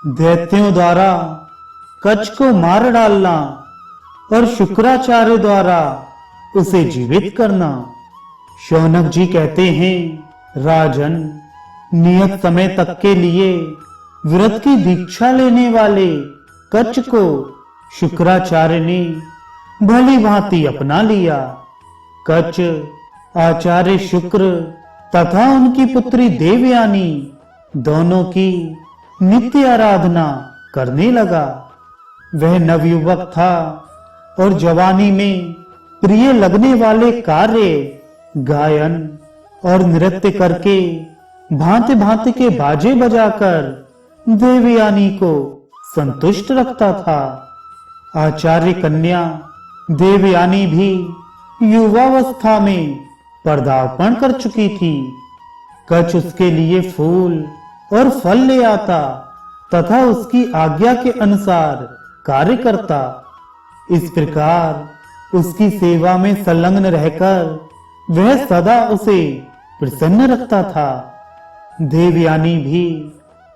दैत्यों द्वारा कच्छ को मार डालना और शुक्राचार्य द्वारा उसे जीवित करना। शौनक जी कहते हैं, राजन, नियत समय तक के लिए व्रत की दीक्षा लेने वाले कच्छ को शुक्राचार्य ने भली भांति अपना लिया। कच्छ आचार्य शुक्र तथा उनकी पुत्री देवयानी दोनों की नित्य आराधना करने लगा। वह नवयुवक था और जवानी में प्रिय लगने वाले कार्य, गायन और नृत्य करके भांति भांति के बाजे बजाकर देवयानी को संतुष्ट रखता था। आचार्य कन्या देवयानी भी युवावस्था में पदार्पण कर चुकी थी। कच्छ उसके लिए फूल और फल ले आता तथा उसकी आज्ञा के अनुसार कार्य करता। इस प्रकार उसकी सेवा में संलग्न रहकर वह सदा उसे प्रसन्न रखता था। देवयानी भी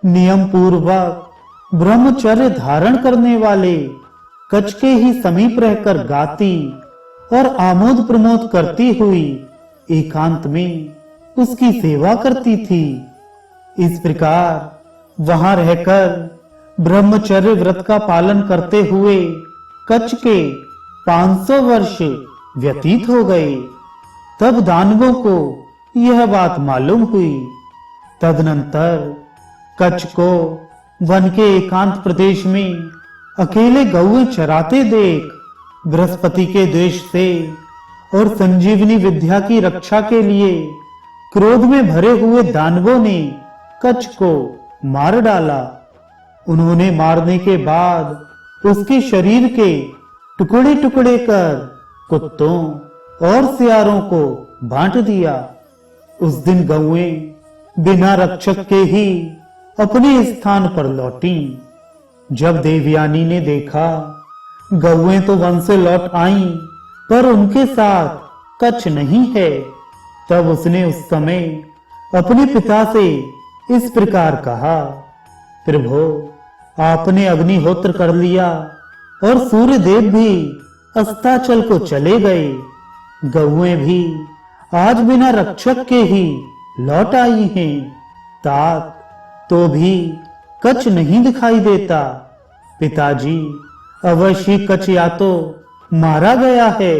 नियम पूर्वक ब्रह्मचर्य धारण करने वाले कच्छ के ही समीप रहकर गाती और आमोद प्रमोद करती हुई एकांत में उसकी सेवा करती थी। इस प्रकार वहां रहकर ब्रह्मचर्य व्रत का पालन करते हुए कच्छ के 500 वर्ष व्यतीत हो गए। तब दानवों को यह बात मालूम हुई। तदनंतर कच्छ को वन के एकांत प्रदेश में अकेले गौएं चराते देख बृहस्पति के द्वेष से और संजीवनी विद्या की रक्षा के लिए क्रोध में भरे हुए दानवों ने कच्छ को मार डाला। उन्होंने मारने के बाद उसके शरीर के टुकड़े टुकड़े कर कुत्तों और सियारों को बांट दिया। उस दिन गौएं बिना रक्षक के ही अपने स्थान पर लौटी। जब देवयानी ने देखा गौएं तो वन से लौट आईं, पर उनके साथ कच्छ नहीं है, तब उसने उस समय अपने पिता से इस प्रकार कहा, प्रभु, आपने अग्निहोत्र कर लिया और सूर्य देव भी अस्ताचल को चले गए। गौएं भी आज बिना रक्षक के ही लौट आई हैं। तात तो भी कच्छ नहीं दिखाई देता। पिताजी, अवश्य कच्छ या तो मारा गया है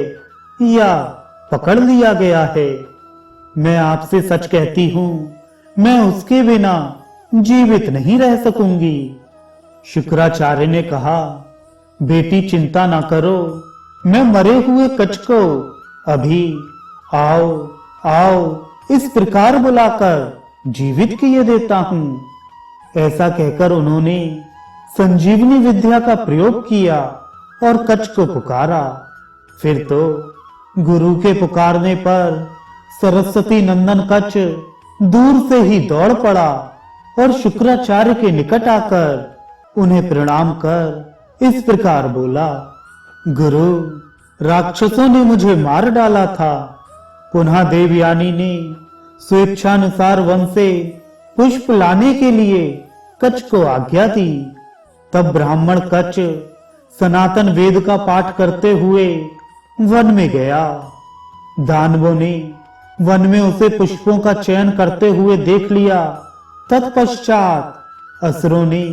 या पकड़ लिया गया है। मैं आपसे सच कहती हूं, मैं उसके बिना जीवित नहीं रह सकूंगी। शुक्राचार्य ने कहा, बेटी चिंता ना करो, मैं मरे हुए कच्छ को अभी आओ आओ इस प्रकार बुलाकर जीवित किए देता हूं। ऐसा कहकर उन्होंने संजीवनी विद्या का प्रयोग किया और कच्छ को पुकारा। फिर तो गुरु के पुकारने पर सरस्वती नंदन कच्छ दूर से ही दौड़ पड़ा और शुक्राचार्य के निकट आकर उन्हें प्रणाम कर इस प्रकार बोला, गुरु, राक्षसों ने मुझे मार डाला था। पुनः देवयानी ने स्वेच्छानुसार वन से पुष्प लाने के लिए कच्छ को आज्ञा दी। तब ब्राह्मण कच्छ सनातन वेद का पाठ करते हुए वन में गया। दानवों ने वन में उसे पुष्पों का चयन करते हुए देख लिया। तत्पश्चात असुरों ने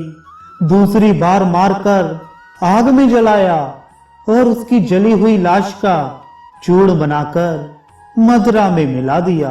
दूसरी बार मारकर आग में जलाया और उसकी जली हुई लाश का चूर्ण बनाकर मदिरा में मिला दिया।